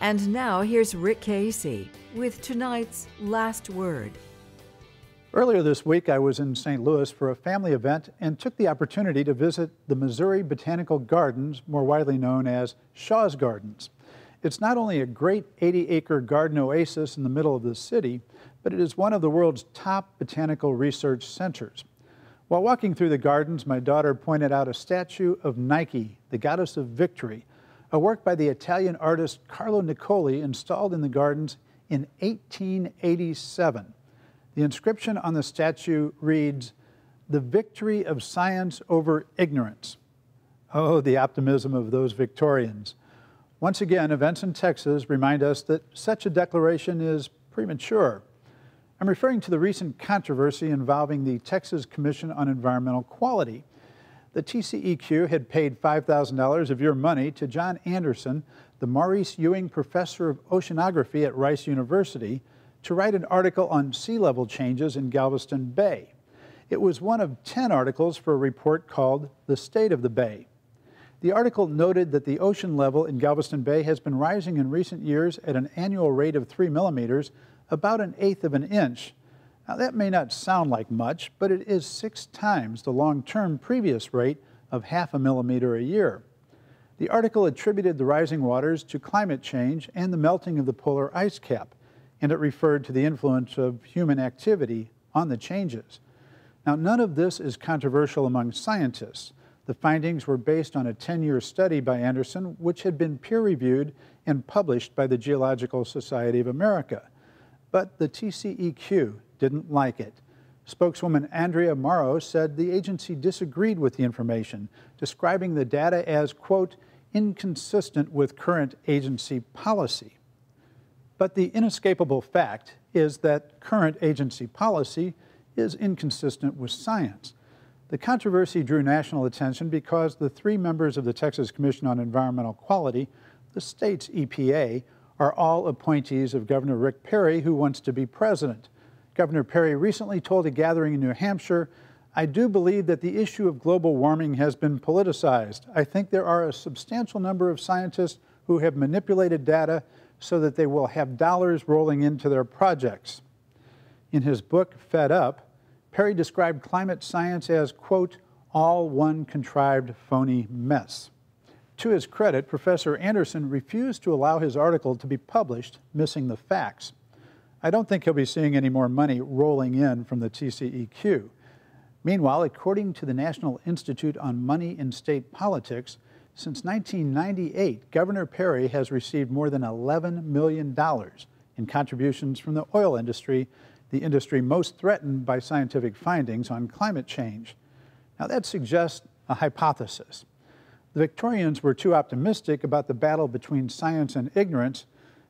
And now here's Rick Casey with tonight's Last Word. Earlier this week, I was in St. Louis for a family event and took the opportunity to visit the Missouri Botanical Gardens, more widely known as Shaw's Gardens. It's not only a great 80-acre garden oasis in the middle of the city, but it is one of the world's top botanical research centers. While walking through the gardens, my daughter pointed out a statue of Nike, the goddess of victory, a work by the Italian artist Carlo Niccoli installed in the gardens in 1887. The inscription on the statue reads, "The victory of science over ignorance." Oh, the optimism of those Victorians. Once again, events in Texas remind us that such a declaration is premature. I'm referring to the recent controversy involving the Texas Commission on Environmental Quality. The TCEQ had paid $5,000 of your money to John Anderson, the Maurice Ewing Professor of Oceanography at Rice University, to write an article on sea level changes in Galveston Bay. It was one of 10 articles for a report called The State of the Bay. The article noted that the ocean level in Galveston Bay has been rising in recent years at an annual rate of 3 millimeters, about 1/8 of an inch. Now that may not sound like much, but it is 6 times the long-term previous rate of 0.5 millimeter a year. The article attributed the rising waters to climate change and the melting of the polar ice cap, and it referred to the influence of human activity on the changes. Now, none of this is controversial among scientists. The findings were based on a 10-year study by Anderson, which had been peer-reviewed and published by the Geological Society of America. But the TCEQ didn't like it. Spokeswoman Andrea Morrow said the agency disagreed with the information, describing the data as, quote, inconsistent with current agency policy. But the inescapable fact is that current agency policy is inconsistent with science. The controversy drew national attention because the 3 members of the Texas Commission on Environmental Quality, the state's EPA, are all appointees of Governor Rick Perry, who wants to be president. Governor Perry recently told a gathering in New Hampshire, "I do believe that the issue of global warming has been politicized. I think there are a substantial number of scientists who have manipulated data so that they will have dollars rolling into their projects." In his book, Fed Up, Perry described climate science as, quote, all one contrived phony mess. To his credit, Professor Anderson refused to allow his article to be published, missing the facts. I don't think he'll be seeing any more money rolling in from the TCEQ. Meanwhile, according to the National Institute on Money in State Politics, since 1998, Governor Perry has received more than $11 million in contributions from the oil industry, the industry most threatened by scientific findings on climate change. Now that suggests a hypothesis. The Victorians were too optimistic about the battle between science and ignorance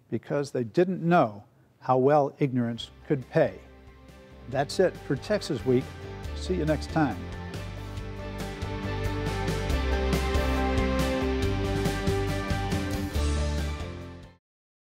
because they didn't know how well ignorance could pay. That's it for Texas Week. See you next time.